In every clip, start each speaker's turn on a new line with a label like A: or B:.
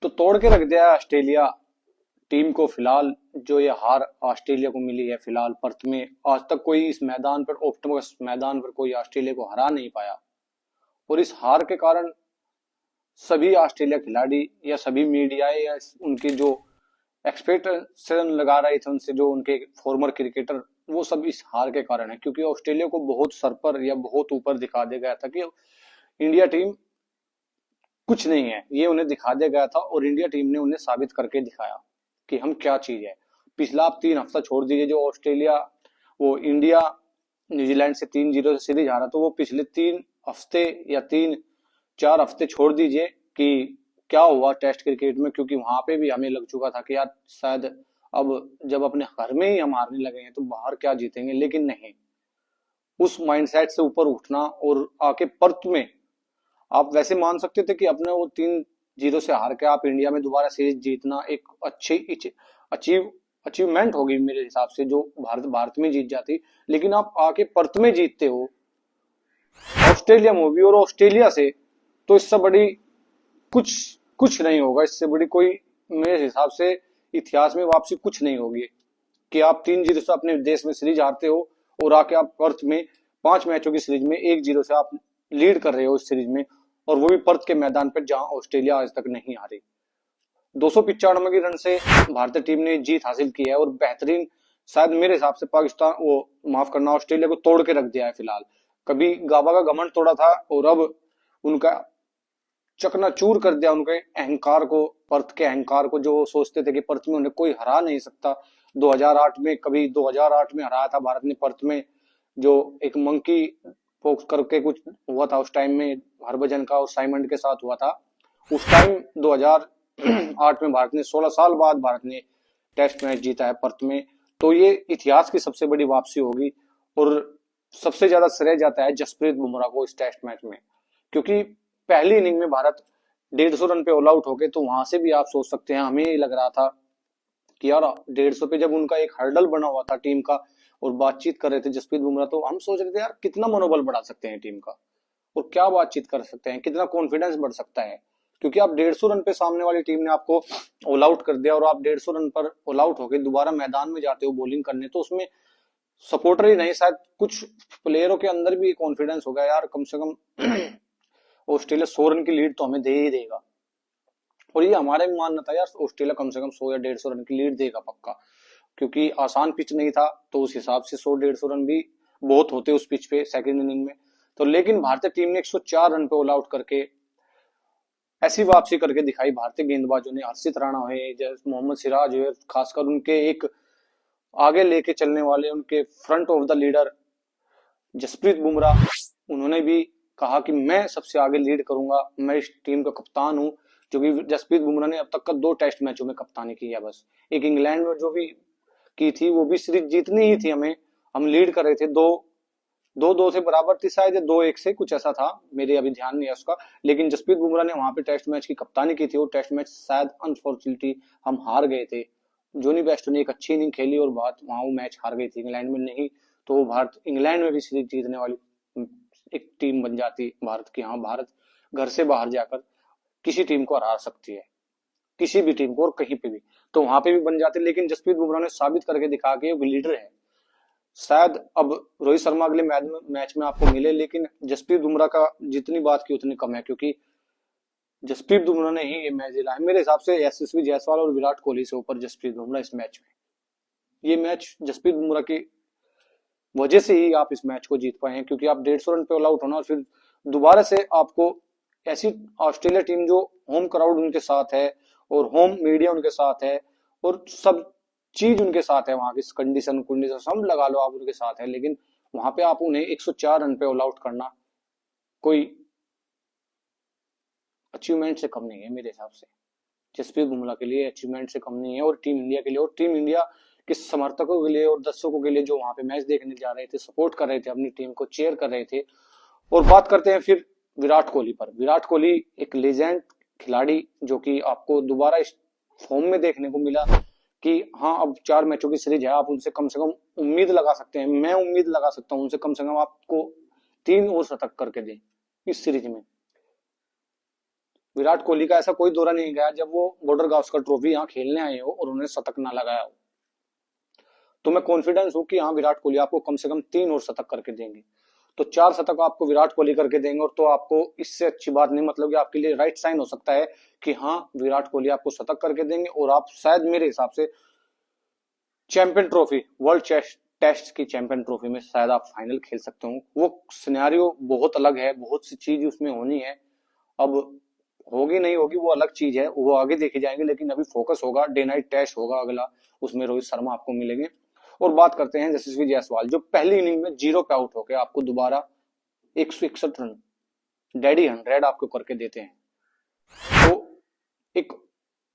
A: तो तोड़ के रख दिया ऑस्ट्रेलिया टीम को। फिलहाल जो ये हार ऑस्ट्रेलिया को मिली है फिलहाल पर्थ में, आज तक कोई इस मैदान पर, ओप्टिमस मैदान पर कोई ऑस्ट्रेलिया को हरा नहीं पाया। और इस हार के कारण सभी ऑस्ट्रेलिया खिलाड़ी या सभी मीडिया या उनके जो एक्सपेक्टेशन लगा रहे थे उनसे, जो उनके फॉर्मर क्रिकेटर, वो सब इस हार के कारण है। क्योंकि ऑस्ट्रेलिया को बहुत सर पर या बहुत ऊपर दिखा दिया गया था कि इंडिया टीम कुछ नहीं है, ये उन्हें दिखा दिया गया था। और इंडिया टीम ने उन्हें साबित करके दिखाया कि हम क्या चीज है। पिछला आप 3 हफ्ता छोड़ दीजिए, जो ऑस्ट्रेलिया वो इंडिया न्यूजीलैंड से 3-0 से सीरीज हारा, तो वो पिछले 3 हफ्ते या 3-4 हफ्ते छोड़ दीजिए कि क्या हुआ टेस्ट क्रिकेट में। क्योंकि वहां पे भी हमें लग चुका था कि यार शायद अब जब अपने घर में ही हम हारने लगे हैं तो बाहर क्या जीतेंगे। लेकिन नहीं, उस माइंडसेट से ऊपर उठना और आके पर्थ में आप वैसे मान सकते थे कि अपने वो 3-0 से हार के आप इंडिया में दोबारा सीरीज जीतना एक अच्छी अचीव अचीवमेंट होगी मेरे हिसाब से, जो भारत भारत में जीत जाती। लेकिन आप आके पर्थ में जीतते हो ऑस्ट्रेलिया में भी, और ऑस्ट्रेलिया से, तो इससे बड़ी कुछ कुछ नहीं होगा। इससे बड़ी कोई मेरे हिसाब से इतिहास में वापसी कुछ नहीं होगी कि आप 3-0 से अपने देश में सीरीज हारते हो और आके आप पर्थ में 5 मैचों की सीरीज में 1-0 से आप लीड कर रहे हो इस सीरीज में, और वो भी पर्थ के मैदान पर जहां ऑस्ट्रेलिया आज तक नहीं हारी। 295 रन से भारतीय टीम ने जीत हासिल की है और बेहतरीन, शायद मेरे हिसाब से पाकिस्तान, वो माफ करना, ऑस्ट्रेलिया को तोड़ के रख दिया है फिलहाल। कभी गाबा का घमंड तोड़ा था और अब उनका चकनाचूर कर दिया, उनके अहंकार को, पर्थ के अहंकार को, जो सोचते थे कि पर्थ में उन्हें कोई हरा नहीं सकता। 2008 में, कभी 2008 में हराया था भारत ने पर्थ में, जो एक मंकी फोक्स करके कुछ हुआ था उस टाइम में, हरभजन का और साइमंड के साथ हुआ था उस टाइम। 2008 में भारत ने, 16 साल बाद भारत ने टेस्ट मैच जीता है पर्थ में। तो ये इतिहास की सबसे बड़ी वापसी होगी और सबसे ज्यादा श्रेय जाता है जसप्रीत बुमराह को इस टेस्ट मैच में। क्योंकि पहली इनिंग में भारत 150 रन पे ऑल आउट हो गए, तो वहां से भी आप सोच सकते हैं, हमें लग रहा था कि यार 150 पे जब उनका एक हर्डल बना हुआ था टीम का और बातचीत कर रहे थे जसप्रीत बुमराह, तो हम सोच रहे थे यार कितना मनोबल बढ़ा सकते हैं टीम का और क्या बातचीत कर सकते हैं, कितना कॉन्फिडेंस बढ़ सकता है। क्योंकि आप 150 रन पे सामने वाली टीम ने आपको ऑल आउट कर दिया और आप 150 रन पर ऑल आउट होकर दोबारा मैदान में जाते हो बॉलिंग करने, तो उसमें सपोर्टर ही नहीं, शायद कुछ प्लेयरों के अंदर भी कॉन्फिडेंस होगा यार, कम से कम ऑस्ट्रेलिया 100 रन की लीड तो हमें दे ही देगा। और ये हमारा भी मानना था यार, ऑस्ट्रेलिया कम से कम 100 या 150 रन की लीड देगा पक्का। क्योंकि आसान पिच नहीं था, तो उस हिसाब से 100-150 रन भी बहुत होते उस पिच पे सेकंड इनिंग में। तो लेकिन भारतीय टीम ने 104 रन पे ऑल आउट करके ऐसी वापसी करके दिखाई। भारतीय गेंदबाजों ने, हर्षित राणा है, मोहम्मद सिराज है, खासकर उनके एक आगे लेके चलने वाले, उनके front of the leader Jasprit Bumrah, उन्होंने भी कहा कि मैं सबसे आगे लीड करूंगा, मैं इस टीम का कप्तान हूं। जो कि जसप्रीत बुमराह ने अब तक का 2 टेस्ट मैचों में कप्तानी की है बस। एक इंग्लैंड में जो भी की थी, वो भी सीरीज जीतनी ही थी हमें, हम लीड कर रहे थे, 2-2 से बराबर थी शायद, 2-1 से कुछ ऐसा था, मेरे अभी ध्यान नहीं है उसका। लेकिन जसप्रीत बुमराह ने वहां पे टेस्ट मैच की कप्तानी की थी और टेस्ट मैच शायद अनफॉर्चुनेटली हम हार गए थे। जोनी बेस्टो ने एक अच्छी इनिंग खेली और बात वहां वो मैच हार गई थी, इंग्लैंड में नहीं तो भारत इंग्लैंड में भी सीरीज जीतने वाली एक टीम बन जाती भारत की। हाँ, भारत घर से बाहर जाकर किसी टीम को हरा सकती है, किसी भी टीम को, और कहीं पे भी, तो वहां पे भी बन जाते। लेकिन जसप्रीत बुमराह ने साबित करके दिखा के वो लीडर है। शायद अब रोहित शर्मा अगले मैच में आपको मिले, लेकिन जसप्रीत बुमराह का जितनी बात की उतनी कम है। क्योंकि जसप्रीत बुमराह ने ही ये मैच दिलाया मेरे हिसाब से, यशस्वी जायसवाल और विराट कोहली से ऊपर जसप्रीत बुमराह इस मैच में। ये मैच जसप्रीत बुमराह की वजह से ही आप इस मैच को जीत पाए हैं। क्योंकि आप 150 रन पे ऑल आउट होना और फिर दोबारा से आपको ऐसी ऑस्ट्रेलिया टीम जो होम क्राउड उनके साथ है और होम मीडिया उनके साथ है और सब चीज उनके साथ है, वहां की कंडीशन कंडीशन सब लगा लो आप उनके साथ है, लेकिन वहां पे आप उन्हें 104 रन पे ऑल आउट करना कोई अचीवमेंट से कम नहीं है मेरे हिसाब से। जसप्रीत बुमराह के लिए अचीवमेंट से कम नहीं है, और टीम इंडिया के लिए, और टीम इंडिया के समर्थकों के लिए और दर्शकों के लिए जो वहां पे मैच देखने जा रहे थे, सपोर्ट कर रहे थे, अपनी टीम को चेयर कर रहे थे। और बात करते हैं फिर विराट कोहली पर। विराट कोहली एक लेजेंड खिलाड़ी, जो कि आपको दोबारा इस फॉर्म में देखने को मिला कि हाँ, अब 4 मैचों की सीरीज है, आप उनसे कम से कम उम्मीद लगा सकते हैं, मैं उम्मीद लगा सकता हूं उनसे कम से कम आपको 3 और शतक करके दें इस सीरीज में। विराट कोहली का ऐसा कोई दौरा नहीं गया जब वो बॉर्डर गावस्कर ट्रॉफी यहाँ खेलने आए हो और उन्होंने शतक ना लगाया हो। तो मैं कॉन्फिडेंस हूं कि हाँ विराट कोहली आपको कम से कम 3 और शतक करके देंगे। तो 4 शतक आपको विराट कोहली करके देंगे, और तो आपको इससे अच्छी बात नहीं, मतलब कि आपके लिए राइट साइन हो सकता है कि हाँ विराट कोहली आपको शतक करके देंगे और आप शायद मेरे हिसाब से चैंपियन ट्रॉफी, वर्ल्ड टेस्ट की चैंपियन ट्रॉफी में शायद आप फाइनल खेल सकते हो। वो सिनेरियो बहुत अलग है, बहुत सी चीज उसमें होनी है। अब होगी नहीं होगी वो अलग चीज है, वो आगे देखे जाएंगे, लेकिन अभी फोकस होगा डे नाइट टेस्ट होगा अगला, उसमें रोहित शर्मा आपको मिलेंगे। और बात करते हैं यशस्वी जायसवाल, जो पहली इनिंग में 0 पे आउट होकर आपको दोबारा 161 रन डैडी 100 आपको करके देते हैं। तो एक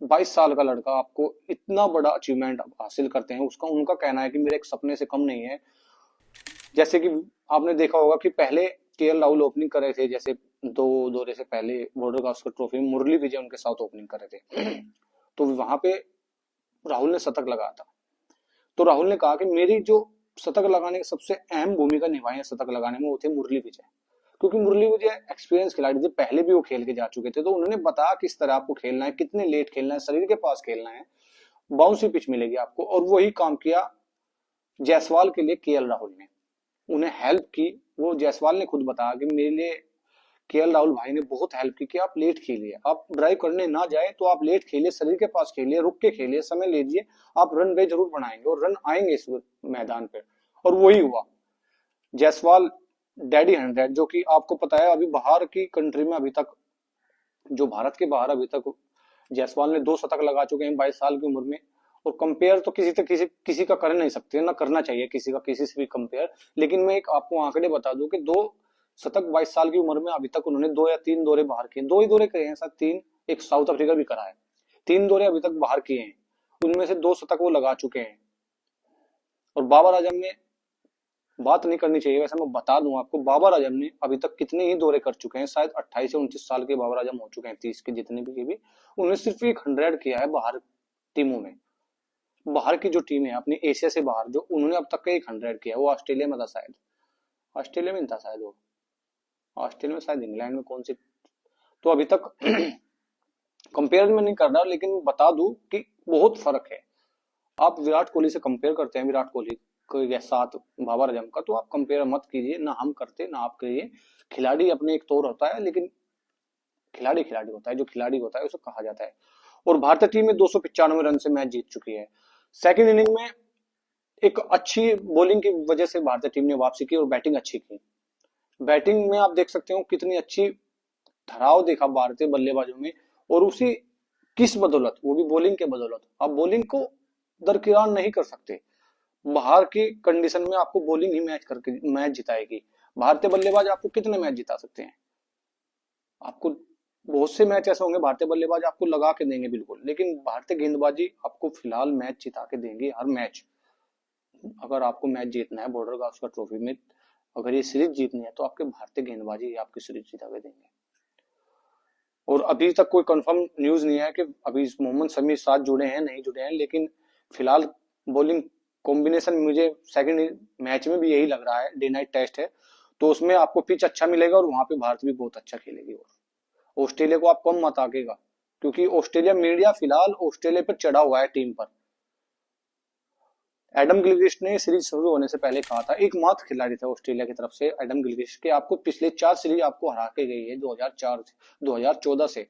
A: 22 साल का लड़का आपको इतना बड़ा अचीवमेंट हासिल करते हैं, उसका उनका कहना है कि मेरे एक सपने से कम नहीं है। जैसे कि आपने देखा होगा कि पहले केएल राहुल ओपनिंग कर रहे थे, जैसे 2 दौरे से पहले बॉर्डर गावस्कर ट्रॉफी में मुरली विजय उनके साथ ओपनिंग कर रहे थे। तो वहां पे राहुल ने शतक लगाया था। तो राहुल ने कहा कि मेरी जो शतक लगाने की सबसे अहम भूमिका निभाई है शतक लगाने में, वो थे मुरली विजय। क्योंकि मुरली विजय एक्सपीरियंस खिलाड़ी थे, पहले भी वो खेल के जा चुके थे, तो उन्होंने बताया किस तरह आपको खेलना है, कितने लेट खेलना है, शरीर के पास खेलना है, बाउंसी पिच मिलेगी आपको। और वही काम किया जायसवाल के लिए केएल राहुल ने, उन्हें हेल्प की। वो जायसवाल ने खुद बताया कि मेरे लिए केएल राहुल भाई ने बहुत हेल्प की कि आप लेट खेलिए, आप ड्राइव करने ना जाए तो आप लेट खेलिए, शरीर के पास खेलिए, रुक के खेलिए, समय लीजिए, आप रन वे जरूर बनाएंगे और रन आएंगे इस मैदान पे। और वही हुआ। जायसवाल डैडी 100, जो कि आपको पता है अभी बाहर की कंट्री में अभी तक, जो भारत के बाहर अभी तक जायसवाल ने 2 शतक लगा चुके हैं 22 साल की उम्र में। और कंपेयर तो किसी का कर नहीं सकते, ना करना चाहिए किसी का किसी से भी कंपेयर। लेकिन मैं एक आपको आंकड़े बता दूं कि 2 शतक 22 साल की उम्र में अभी तक उन्होंने 2 या 3 दौरे बाहर किए, 2 ही दौरे करे हैं शायद, 3, एक साउथ अफ्रीका भी करा है, 3 दौरे अभी तक बाहर किए हैं, उनमें से 2 शतक वो लगा चुके हैं। और बाबर आजम ने, बात नहीं करनी चाहिए वैसे, मैं बता दूं आपको, बाबर आजम ने अभी तक कितने ही दौरे कर चुके हैं, शायद 28 से 29 साल के बाबर आजम हो चुके हैं, 30 के जितने भी उन्होंने सिर्फ एक 100 किया है बाहर टीमों में। बाहर की जो टीम है अपनी एशिया से बाहर, जो उन्होंने अब तक का एक 100 किया है, वो ऑस्ट्रेलिया में था शायद, ऑस्ट्रेलिया में था शायद, वो ऑस्ट्रेलिया में शायद, इंग्लैंड में कौन सी। तो अभी तक कंपेयर में नहीं कर रहा, लेकिन बता दूं कि बहुत फर्क है। आप विराट कोहली से कंपेयर करते हैं, विराट कोहली के साथ बाबर आजम का, तो आप कंपेयर मत कीजिए, ना हम करते ना आप करिए। खिलाड़ी अपने एक तौर होता है, लेकिन खिलाड़ी खिलाड़ी होता है, जो खिलाड़ी होता है उसे कहा जाता है। और भारतीय टीम में 295 रन से मैच जीत चुकी है। सेकंड इनिंग में एक अच्छी बॉलिंग की वजह से भारतीय टीम ने वापसी की और बैटिंग अच्छी की। बैटिंग में आप देख सकते हो कितनी अच्छी ठहराव देखा भारतीय बल्लेबाजों में, और उसी किस बदौलत, वो भी बॉलिंग के बदौलत। आप बॉलिंग को दरकिरार नहीं कर सकते, बाहर की कंडीशन में आपको बॉलिंग ही मैच करके मैच जिताएगी। भारतीय बल्लेबाज आपको कितने मैच जिता सकते हैं, आपको बहुत से मैच ऐसे होंगे भारतीय बल्लेबाज आपको लगा के देंगे बिल्कुल, लेकिन भारतीय गेंदबाजी आपको फिलहाल मैच जिता के देंगे हर मैच। अगर आपको मैच जीतना है बॉर्डर गावस्कर ट्रॉफी में, अगर ये सीरीज जीतनी है, तो आपके भारतीय गेंदबाजी आपकी सीरीज जिता के देंगे। और अभी तक कोई कंफर्म न्यूज नहीं है कि अभी मोहम्मद शमी साथ जुड़े हैं नहीं जुड़े हैं, लेकिन फिलहाल बॉलिंग कॉम्बिनेशन मुझे सेकंड मैच में भी यही लग रहा है, डे नाइट टेस्ट है, तो उसमें आपको पिच अच्छा मिलेगा और वहां पे भारत भी बहुत अच्छा खेलेगी। और ऑस्ट्रेलिया को आप कम मत आकेगा, क्योंकि ऑस्ट्रेलिया मीडिया फिलहाल ऑस्ट्रेलिया पर चढ़ा हुआ है टीम पर। एडम गिलक्रिस्ट ने सीरीज शुरू होने से पहले कहा था, एकमात्र खिलाड़ी था ऑस्ट्रेलिया की तरफ से एडम गिलक्रिस्ट, के आपको पिछले 4 सीरीज आपको हरा के गई है 2004 से 2014 से।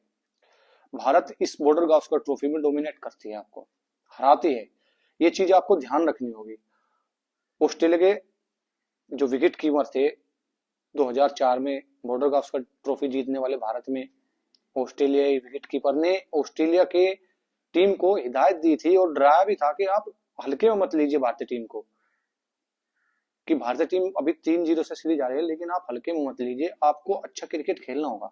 A: भारत इस बॉर्डर गावस्कर ट्रॉफी में डोमिनेट करती है, आपको हराती है, ये चीज आपको ध्यान रखनी होगी। ऑस्ट्रेलिया के जो विकेट कीपर थे 2004 में बॉर्डर गावस्कर ट्रॉफी जीतने वाले भारत में, ऑस्ट्रेलियाई विकेट कीपर ने ऑस्ट्रेलिया के टीम को हिदायत दी थी और डराया भी था कि आप हल्के में मत लीजिए भारतीय टीम को, कि भारतीय टीम अभी 3-0 से सीरीज आ रही है, लेकिन आप हल्के में मत लीजिए, आपको अच्छा क्रिकेट खेलना होगा।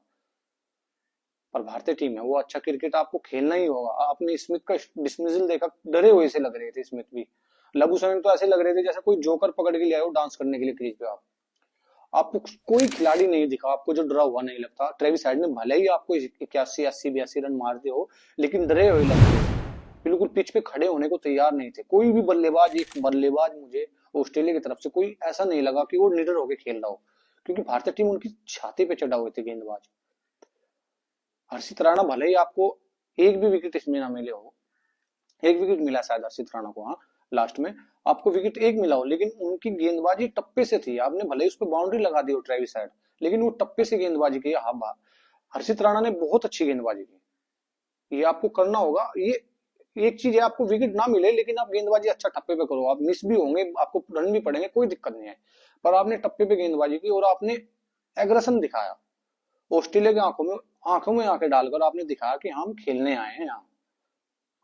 A: और भारतीय टीम है, वो अच्छा क्रिकेट आपको खेलना ही होगा। आपने स्मिथ का डिसमिसल देखा, डरे हुए से लग रहे थे स्मिथ भी, लघु समय तो ऐसे लग रहे थे जैसे कोई जोकर पकड़ के ले आए हो डांस करने के लिए क्रीज पे। आपको कोई खिलाड़ी नहीं दिखा आपको जो डरा हुआ नहीं लगता। ट्रेविस हेड ने भले ही आपको 81, 80, 82 रन मारते हो, लेकिन डरे हुए लग रहे थे, बिल्कुल पिच पे खड़े होने को तैयार नहीं थे। कोई भी बल्लेबाज, एक बल्लेबाज मुझे ऑस्ट्रेलिया की तरफ से कोई ऐसा नहीं लगा कि वो निडर होकर खेल रहा हो, क्योंकि भारतीय टीम उनकी छाती पे चढ़ा हुए थे गेंदबाज। हर्षित राणा भले ही आपको एक भी विकेट इसमें ना मिले हो, एक विकेट मिला शायद हर्षित राणा को, हाँ लास्ट में आपको विकेट एक मिला हो, लेकिन उनकी गेंदबाजी टप्पे से थी। आपने भले ही उस पर बाउंड्री लगा दी हो ट्रेविस हेड, लेकिन वो टप्पे से गेंदबाजी की। हाँ, हर्षित राणा ने बहुत अच्छी गेंदबाजी की। ये आपको करना होगा। ये एक चीज है, आपको विकेट ना मिले लेकिन आप गेंदबाजी अच्छा टप्पे पे करो, आप मिस भी होंगे, आपको रन भी पड़ेंगे, कोई दिक्कत नहीं है, पर आपने टप्पे पे गेंदबाजी की और आपने एग्रेशन दिखाया। ऑस्ट्रेलिया की आंखों में आंखें डालकर आपने दिखाया कि हम खेलने आए हैं यहाँ,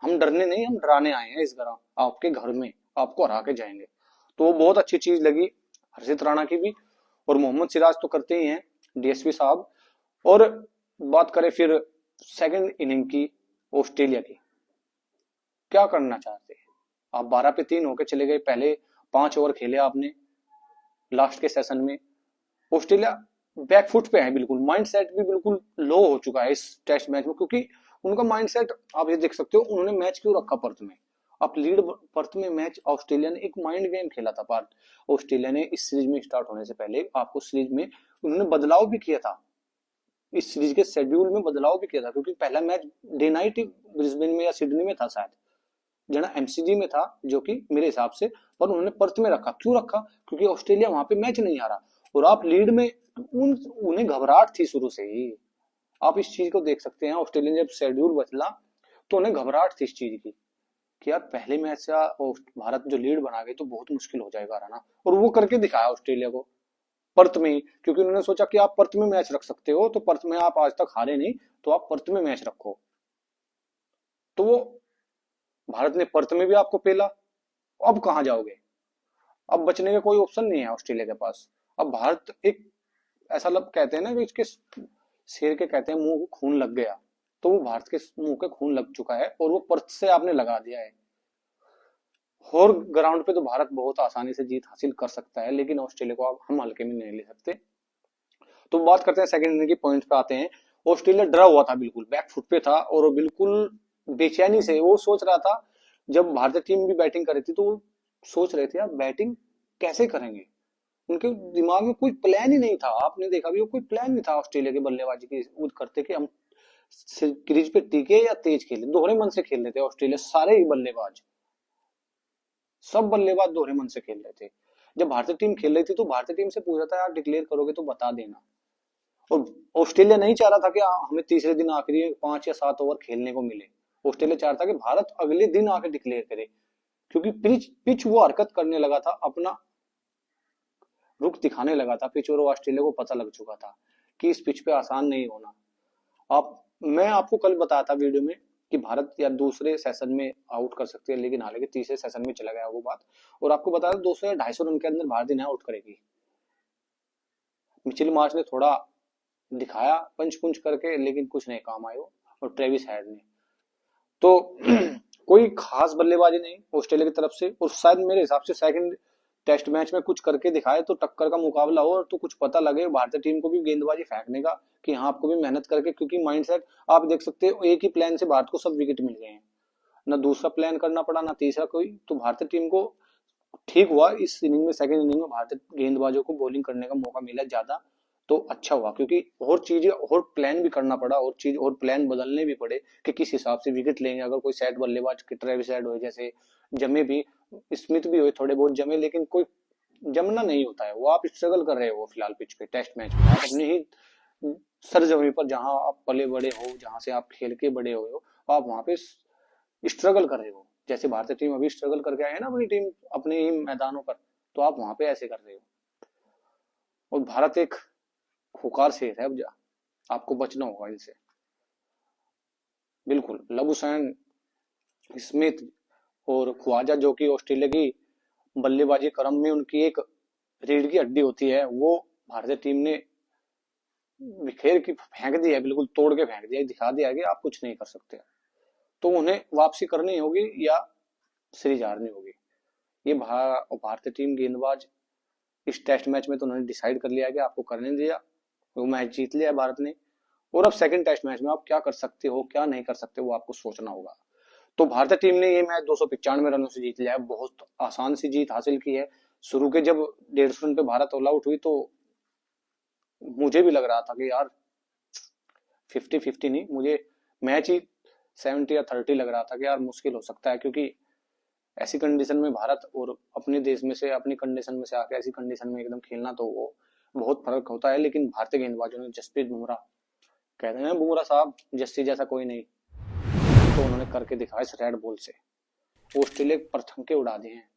A: हम डरने नहीं, हम डराने आए हैं। इस तरह आपके घर में आपको हरा के जाएंगे। तो वो बहुत अच्छी चीज लगी हर्षित राणा की भी। और मोहम्मद सिराज तो करते ही हैं, डीएसपी साहब। और बात करें फिर सेकंड इनिंग की ऑस्ट्रेलिया की, क्या करना चाहते हैं आप? 12 पे 3 होके चले गए, पहले 5 ओवर खेले आपने लास्ट के सेशन में। ऑस्ट्रेलिया बैकफुट पे है, बिल्कुल माइंड सेट भी बिल्कुल लो हो चुका है इस टेस्ट मैच में, क्योंकि उनका माइंड सेट आप ये देख सकते हो, उन्होंने मैच क्यों रखा पर्थ में। आप लीड पर्थ में मैच, ऑस्ट्रेलिया ने एक माइंड गेम खेला था पार्थ। ऑस्ट्रेलिया ने इस सीरीज में स्टार्ट होने से पहले आपको सीरीज में उन्होंने बदलाव भी किया था, इस सीरीज के शेड्यूल में बदलाव भी किया था, क्योंकि पहला मैच डे नाइट ब्रिस्बेन में या सिडनी में था शायद, जना एमसीजी में था, जो कि मेरे हिसाब से, पर उन्होंने पर्थ में रखा। क्यों रखा? क्योंकि ऑस्ट्रेलिया वहां पे मैच नहीं हारा और आप लीड में, उन्हें घबराहट थी शुरू से ही। आप इस चीज को देख सकते हैं, ऑस्ट्रेलिया ने जब शेड्यूल बदला तो उन्हें घबराहट थी इस चीज की कि यार पहले मैच से भारत जो लीड बना गई तो बहुत मुश्किल हो जाएगा ना। और वो करके दिखाया ऑस्ट्रेलिया को पर्थ में ही, क्योंकि उन्होंने सोचा कि आप पर्थ में मैच रख सकते हो, तो पर्थ में आप आज तक हारे नहीं, तो आप पर्थ में मैच रखो। तो वो भारत ने पर्थ में भी आपको पेला। अब कहां जाओगे? अब बचने का कोई ऑप्शन नहीं है ऑस्ट्रेलिया के पास। अब भारत एक ऐसा लब कहते हैं ना कि इसके शेर के कहते हैं मुंह को खून लग गया, तो वो भारत के मुंह के खून लग चुका है और वो पर्थ से आपने लगा दिया है। और ग्राउंड पे तो भारत बहुत आसानी से जीत हासिल कर सकता है, लेकिन ऑस्ट्रेलिया को अब हम हल्के में नहीं ले सकते। तो बात करते हैं सेकंड इनिंग की, पॉइंट पे आते हैं। ऑस्ट्रेलिया डरा हुआ था, बिल्कुल बैक फुट पे था और बिल्कुल बेचैनी से वो सोच रहा था। जब भारतीय टीम भी बैटिंग कर रही थी तो वो सोच रहे थे यार बैटिंग कैसे करेंगे, उनके दिमाग में कोई प्लान ही नहीं था। आपने देखा भी, वो कोई प्लान नहीं था ऑस्ट्रेलिया के बल्लेबाजी की वो करते कि हम क्रीज पे टीके या तेज खेले, दोहरे मन से खेल रहे थे ऑस्ट्रेलिया, सारे ही बल्लेबाज, सब बल्लेबाज दोहरे मन से खेल रहे थे। जब भारतीय टीम खेल रही थी तो भारतीय टीम से पूछा था यार डिक्लेयर करोगे तो बता देना। और ऑस्ट्रेलिया नहीं चाह रहा था कि हमें तीसरे दिन आखिरी 5 या 7 ओवर खेलने को मिले। ऑस्ट्रेलिया चाह रहा था कि भारत अगले दिन आके डिक्लेयर करे, क्योंकि पिच पिच वो हरकत करने लगा था, अपना रुख दिखाने लगा था पिच, और ऑस्ट्रेलिया को पता लग चुका था कि इस पिच पे आसान नहीं होना। आप मैं आपको कल बताया था वीडियो में कि भारत या दूसरे सेशन में आउट कर सकती है, लेकिन हालांकि तीसरे सेशन में चला गया वो बात। और आपको बताया था 200 या 250 रन के अंदर भारत ने आउट करेगी। मिचेल मार्श ने थोड़ा दिखाया पंच पुंच करके, लेकिन कुछ नहीं काम आया। और ट्रेविस हेड ने तो कोई खास बल्लेबाजी नहीं ऑस्ट्रेलिया की तरफ से, और शायद मेरे हिसाब से सेकंड टेस्ट मैच में कुछ करके दिखाए तो टक्कर का मुकाबला हो, और तो कुछ पता लगे भारतीय टीम को भी गेंदबाजी फेंकने का कि हाँ आपको भी मेहनत करके, क्योंकि माइंडसेट आप देख सकते हो एक ही प्लान से भारत को सब विकेट मिल गए हैं, ना दूसरा प्लान करना पड़ा ना तीसरा कोई। तो भारतीय टीम को ठीक हुआ इस इनिंग में, सेकंड इनिंग में भारतीय गेंदबाजों को बॉलिंग करने का मौका मिला ज्यादा, तो अच्छा हुआ। क्योंकि और चीजें और प्लान भी करना पड़ा, और चीज और प्लान बदलने भी पड़े कि किस हिसाब से विकेट लेंगे। अगर कोई सेट बल्लेबाज ट्रेविस हेड हो जैसे जमे भी, स्मिथ भी हो थोड़े बहुत जमे, लेकिन कोई जमना नहीं होता है। वो आप स्ट्रगल कर रहे हो फिलहाल पिच पे, टेस्ट मैच में आप अपने ही सरजमी पर, जहां आप पले बड़े हो, जहां से आप खेल के बड़े हुए हो, आप वहां पे स्ट्रगल कर रहे हो। जैसे भारतीय टीम अभी स्ट्रगल करके आए है ना अपनी टीम अपने ही मैदानों पर, तो आप वहां पे ऐसे कर रहे हो। और भारत एक खुकार शेर है, अब आपको बचना होगा इनसे। बिल्कुल लबुशैन, स्मिथ और ख्वाजा, जो कि ऑस्ट्रेलिया की बल्लेबाजी क्रम में उनकी एक रीढ़ की हड्डी होती है, वो भारतीय टीम ने बिखेर की फेंक दिया है, बिल्कुल तोड़ के फेंक दिया, दिखा दिया कि आप कुछ नहीं कर सकते। तो उन्हें वापसी करनी होगी या सीरीज हारनी होगी। ये भारतीय टीम गेंदबाज इस टेस्ट मैच में तो उन्होंने डिसाइड कर लिया कि आपको करने दिया, वो मैच जीत लिया भारत ने। और अब सेकंड टेस्ट मैच में आप क्या कर सकते हो क्या नहीं कर सकते वो आपको सोचना होगा। तो भारतीय टीम ने ये मैच 295 रनों से जीत लिया है, बहुत आसान सी जीत हासिल की है। शुरू के जब 150 रन पे भारत ऑल आउट हुई तो मुझे भी लग रहा था कि यार 50-50 नहीं, मुझे मैच ही 70 या 30 लग रहा था कि यार मुश्किल हो सकता है, क्योंकि ऐसी कंडीशन में भारत और अपने देश में से, अपनी कंडीशन में से आके ऐसी कंडीशन में एकदम खेलना, तो वो बहुत फर्क होता है। लेकिन भारतीय गेंदबाजों ने, जसप्रीत बुमराह, कहते हैं बुमराह साहब जस्सी जैसा कोई नहीं, तो उन्होंने करके दिखाया इस रेड बॉल से, ऑस्ट्रेलिया के परछंके उड़ा दिए हैं।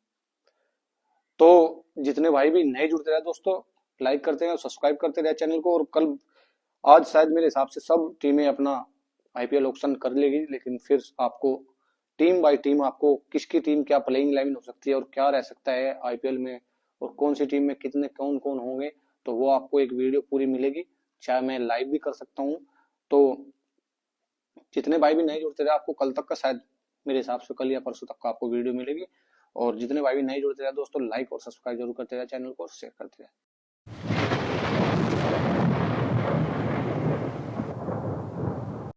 A: तो जितने भाई भी नए जुड़ते रहे दोस्तों, लाइक करते हैं और सब्सक्राइब करते रहे चैनल को। और कल, आज शायद मेरे हिसाब से सब टीमें अपना आईपीएल ऑक्शन कर लेगी, लेकिन फिर आपको टीम बाय टीम, आपको किसकी टीम क्या प्लेइंग इलेवन हो सकती है और क्या रह सकता है आईपीएल में, और कौन सी टीम में कितने कौन कौन होंगे, तो वो आपको एक वीडियो पूरी मिलेगी। चाहे मैं लाइव भी कर सकता हूँ। तो जितने भाई भी नए जुड़ते रहे, आपको कल तक का शायद, मेरे हिसाब से कल या परसों तक का आपको वीडियो मिलेगी। और जितने भाई भी नए जुड़ते रहे दोस्तों, लाइक और सब्सक्राइब जरूर करते रहे चैनल को, और शेयर करते रहे।